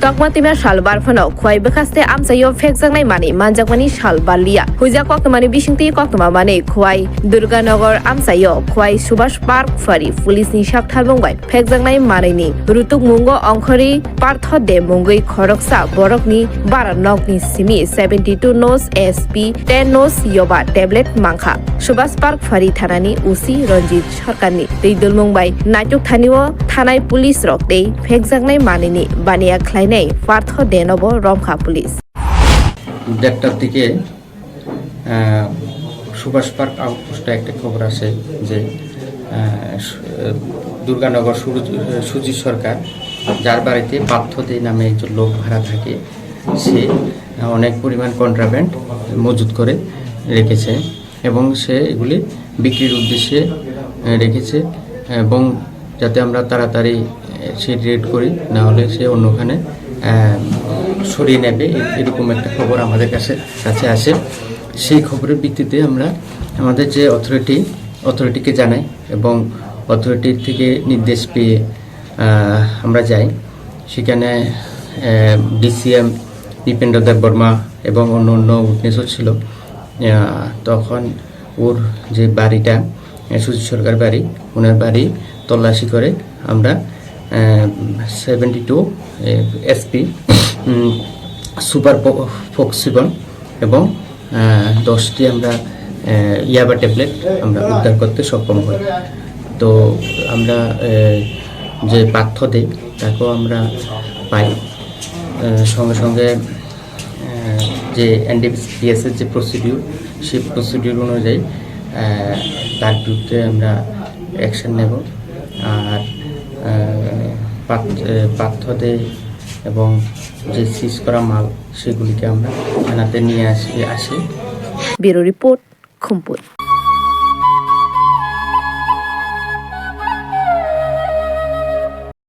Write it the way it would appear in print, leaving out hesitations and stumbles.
Tokmatima Shalbar Fano, Khowai Bekaste Amchaio Feksangnai Mani, Manjakmani Shalbalia, Huja Kokmani Bishingti Kokma Mani, Khowai, Durganagar Amchaio, Khowai Subhash Park Fari, Police ni Shakthal Mungwi, Feksangnai Mani, Rutuk Mungo Onkhori, Partha de Mungwi Khoroksa, Borokni, Bara Nogni Simi, 72 Nos SP, 10 Nos Yaba Tablet Mangkha, Subhash Park Fari Thanani, Usi Ranjit Sarkarni, Teidul Mungbai, Najuk Thaniwo, Thanai Police Rock Day, Feksangnai Manini, Bania Klainai, Partha de Nogo, Romjakha Police. দেড়টার দিকে Subhash park আউটপোস্টে একটা খবর আসে যে দুর্গানগর সুজিত সরকার যার বাড়িতে পার্থদে নামে একজন লোক ভাড়া থাকে সে অনেক পরিমাণ কন্ট্রাব্যান্ড মজুত করে রেখেছে এবং সে এগুলি বিক্রির উদ্দেশ্যে রেখেছে এবং যাতে আমরা তাড়াতাড়ি সে রেড করি না হলে সে অন্যখানে সরিয়ে নেবে এরকম একটা খবর আমাদের কাছে আসে সেই খবরের ভিত্তিতে আমরা আমাদের যে অথরিটিকে জানাই এবং অথরিটির থেকে নির্দেশ পেয়ে আমরা যাই সেখানে ডিসিএম দীপেন্দ্র দেব বর্মা এবং অন্য উইটনেসও ছিল তখন ওর যে বাড়িটা সুজিত সরকার বাড়ি ওনার বাড়ি তল্লাশি করে আমরা 72 SP সুপার ফক্সিবন এবং 10টি আমরা ইয়াবা ট্যাবলেট আমরা উদ্ধার করতে সক্ষম হই তো আমরা যে পার্থ দেই তাকেও আমরা পাই সঙ্গে সঙ্গে যে NDPS-এর যে প্রসিডিউর সেই প্রসিডিউর অনুযায়ী তার বিরুদ্ধে আমরা অ্যাকশন নেব আর পার্থদে এবং যে সিজ করা মাল সেগুলিকে আমরা থানাতে নিয়ে আসি ব্যুরো রিপোর্ট খুমপুই।